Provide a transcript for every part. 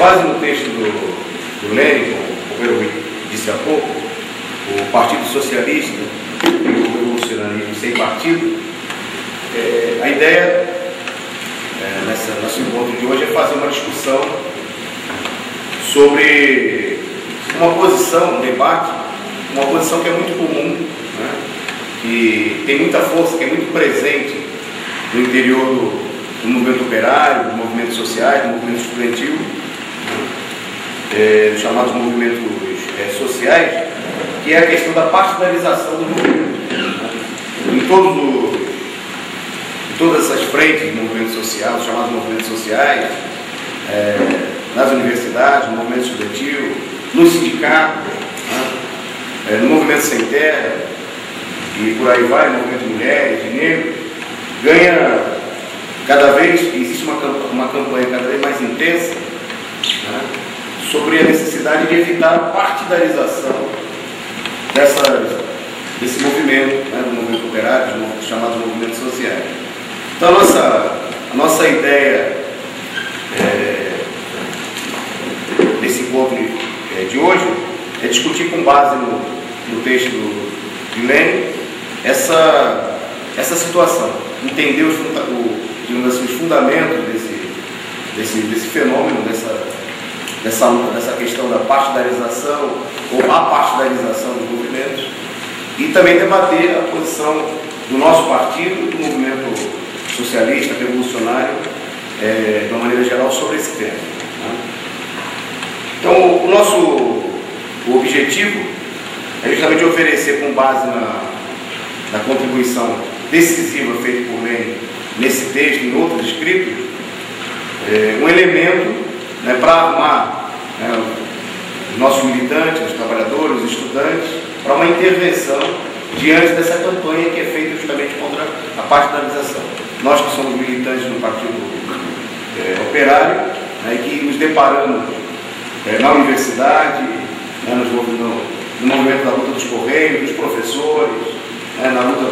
base no texto do Lênin, como eu disse há pouco, o Partido Socialista e o Revolucionarismo sem partido, a ideia nesse encontro de hoje é fazer uma discussão sobre uma posição, um debate, uma posição que é muito comum, né, que tem muita força, que é muito presente no interior do movimento operário, dos movimentos sociais, do movimento estudantil, dos chamados movimentos sociais, que é a questão da partidarização do movimento. Em todas essas frentes do movimento social, os chamados movimentos sociais, nas universidades, no movimento estudantil, nos sindicatos, né, no movimento sem terra, e por aí vai, no movimento de mulheres, de negros, ganha cada vez, existe uma campanha cada vez mais intensa, né, sobre a necessidade de evitar a partidarização desse movimento, né, do movimento operário, dos chamados movimentos sociais. Então a nossa ideia desse encontro de hoje é discutir com base no texto de Lênin essa situação, entender digamos assim, os fundamentos desse fenômeno, dessa questão da partidarização ou apartidarização dos movimentos, e também debater a posição do nosso partido, do movimento socialista, revolucionário, de uma maneira geral, sobre esse tema, né? Então, o objetivo é justamente oferecer, com base na contribuição decisiva feita por Lênin nesse texto e em outros escritos, um elemento, né, para armar, né, os nossos militantes, os trabalhadores, os estudantes, para uma intervenção diante dessa campanha que é feita justamente contra a partidarização. Nós que somos militantes no Partido Operário, né, que nos deparamos na universidade, né, no movimento da luta dos Correios, dos professores, né, na luta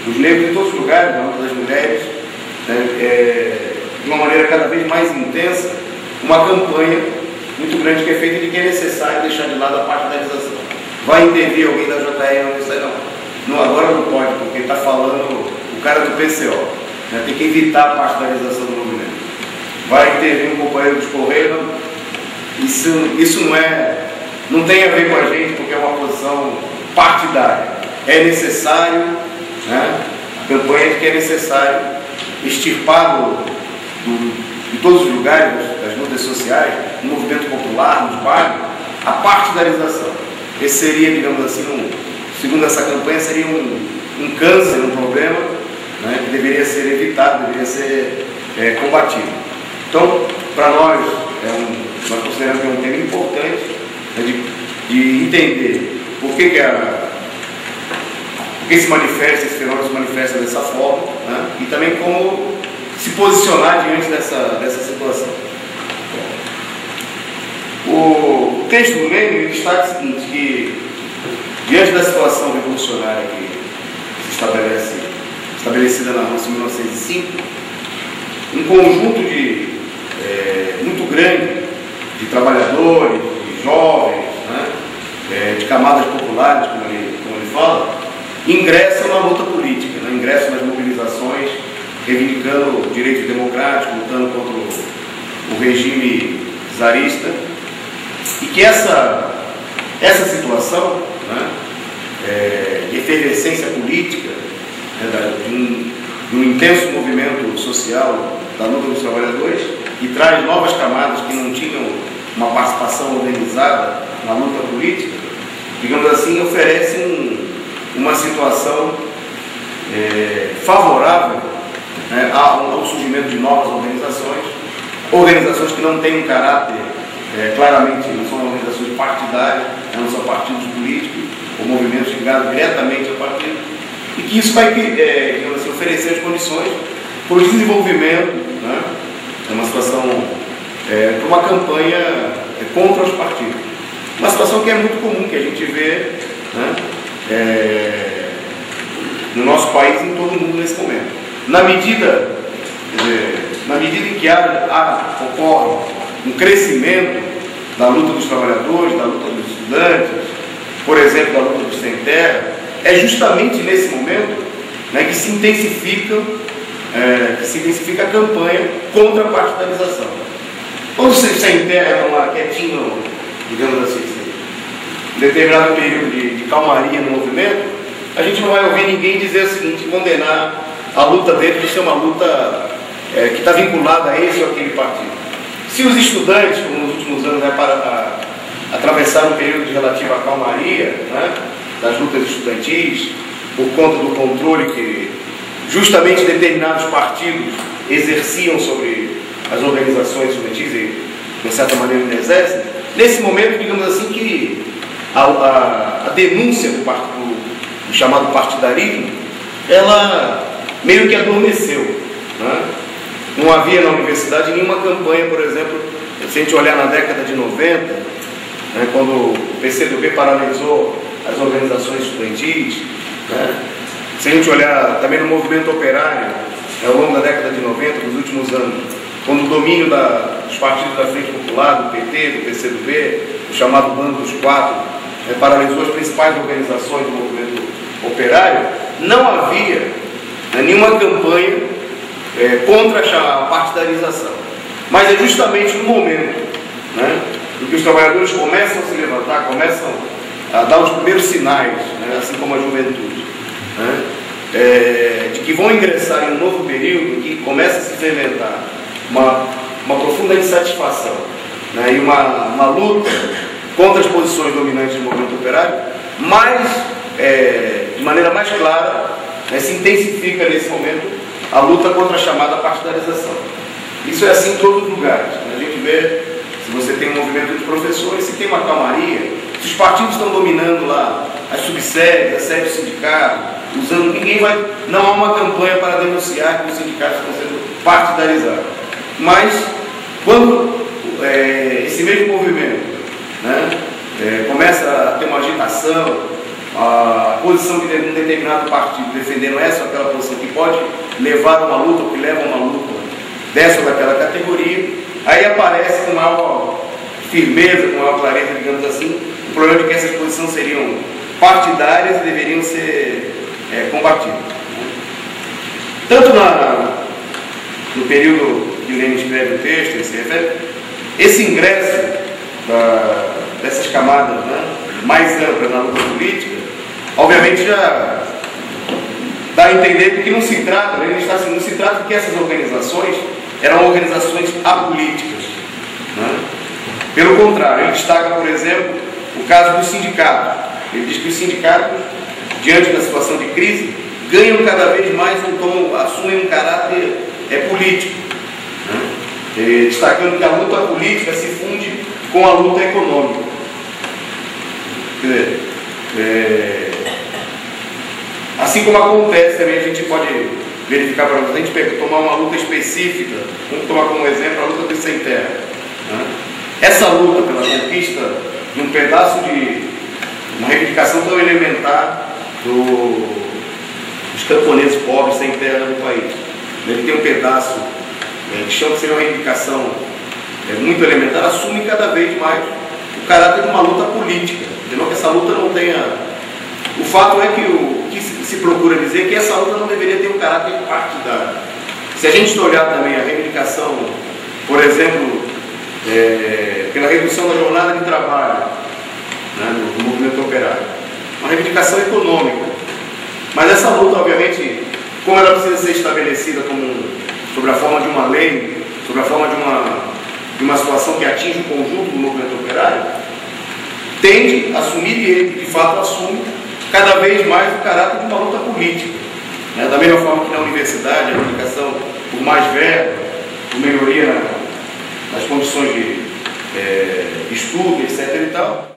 dos negros em todos os lugares, na luta das mulheres, né, de uma maneira cada vez mais intensa, uma campanha muito grande que é feita de que é necessário deixar de lado a partidarização. Vai intervir alguém da JR na universidade? Não, agora não pode, porque está falando o cara do PCO. Né, tem que evitar a partidarização do movimento. Vai intervir um companheiro dos Correios? Isso não tem a ver com a gente, porque é uma posição partidária. É necessário, né, a campanha de que é necessário extirpar de todos os lugares das lutas sociais, no movimento popular, nos bairros, a partidarização. Esse seria, digamos assim, segundo essa campanha, seria um câncer, um problema, né, que deveria ser evitado, deveria ser combatido. Então, para nós consideramos que é um tema importante, né, de entender por que esse fenômeno se manifesta dessa forma, né, e também como se posicionar diante dessa situação. O texto do Lênin destaca o seguinte, que diante da situação revolucionária que se estabelecida na Rússia em 1905, um conjunto muito grande de trabalhadores, de jovens, né, de camadas populares, como ele fala, ingressam na luta política, né, ingressam nas mobilizações, reivindicando direitos democráticos, lutando contra o regime czarista, e que essa situação, né, de efervescência política, né, de um intenso movimento social da luta dos trabalhadores, que traz novas camadas que não tinham uma participação organizada na luta política, digamos assim, oferece uma situação favorável, né, ao surgimento de novas organizações que não têm um caráter claramente, não são organizações partidárias, não são partidos políticos ou movimentos ligados diretamente ao partido, e que isso vai, digamos assim, oferecer as condições para o desenvolvimento, né, de uma situação, para uma campanha contra os partidos. Uma situação que é muito comum, que a gente vê, né, no nosso país e em todo o mundo nesse momento. Na medida em que ocorre um crescimento da luta dos trabalhadores, da luta dos estudantes, por exemplo, da luta dos sem terra, é justamente nesse momento, né, que se intensifica a campanha contra a partidarização. Quando os sem terra estão lá quietinhos, digamos assim, em determinado período de calmaria no movimento, a gente não vai ouvir ninguém dizer o seguinte, condenar a luta dele, que isso é uma luta que está vinculada a esse ou aquele partido. Se os estudantes, como nos últimos anos, atravessaram um período de relativa calmaria, né, das lutas estudantis, por conta do controle que justamente determinados partidos exerciam sobre as organizações estudantis e, de certa maneira, não exercem, nesse momento, digamos assim, que a denúncia do chamado partidarismo, ela meio que adormeceu, né? Não havia na universidade nenhuma campanha, por exemplo, se a gente olhar na década de 90, né, quando o PCdoB paralisou as organizações estudantis, né? Se a gente olhar também no movimento operário, ao longo da década de 90, nos últimos anos, quando o domínio dos partidos da Frente Popular, do PT, do PCdoB, o chamado Bando dos Quatro, paralisou as principais organizações do movimento operário, não havia nenhuma campanha contra a partidarização. Mas é justamente no momento, né, em que os trabalhadores começam a se levantar, começam a dar os primeiros sinais, né, assim como a juventude, né, de que vão ingressar em um novo período em que começa a se fermentar uma profunda insatisfação, né, e uma luta contra as posições dominantes do movimento operário, mas de maneira mais clara, né, se intensifica nesse momento a luta contra a chamada partidarização. Isso é assim em todos os lugares, né? A gente vê, se você tem um movimento de professores, se tem uma calmaria, se os partidos estão dominando lá as subsedes, a sede do sindicato, não há uma campanha para denunciar que os sindicatos estão sendo partidarizados. Mas, quando esse mesmo movimento, né, começa a ter uma agitação, a posição de um determinado partido defendendo essa ou aquela posição que pode levar a uma luta, ou que leva a uma luta dessa ou daquela categoria, aí aparece com maior firmeza, com maior clareza, digamos assim, o problema de que essas posições seriam partidárias e deveriam ser combatidas. Tanto no período que Lenin escreve o texto, ele se refere, esse ingresso dessas camadas, né, mais amplas na luta política, obviamente já dá a entender que não se trata de que essas organizações eram organizações apolíticas, né? Pelo contrário, ele destaca, por exemplo, o caso dos sindicatos. Ele diz que os sindicatos, diante da situação de crise, ganham cada vez mais assumem um caráter político, né? Destacando que a luta política se funde com a luta econômica. Quer dizer, assim como acontece também, a gente pode verificar, para a gente tomar uma luta específica, vamos tomar como exemplo a luta dos sem terra, né? Essa luta pela conquista de um pedaço de uma reivindicação tão elementar dos camponeses pobres sem terra no país. Ele tem um pedaço que chama de ser uma reivindicação muito elementar, assume cada vez mais o caráter de uma luta política. De que essa luta não tenha... O fato é que o que se procura dizer é que essa luta não deveria ter um caráter partidário. Se a gente olhar também a reivindicação, por exemplo, pela redução da jornada de trabalho, né, no movimento operário, uma reivindicação econômica. Mas essa luta, obviamente, como ela precisa ser estabelecida sobre a forma de uma lei, sobre a forma de uma situação que atinge o conjunto do movimento operário, tende a assumir, e ele de fato assume, cada vez mais o caráter de uma luta política. Né? Da mesma forma que na universidade, a reivindicação por mais verba, por melhoria nas condições de estudo, etc. e tal.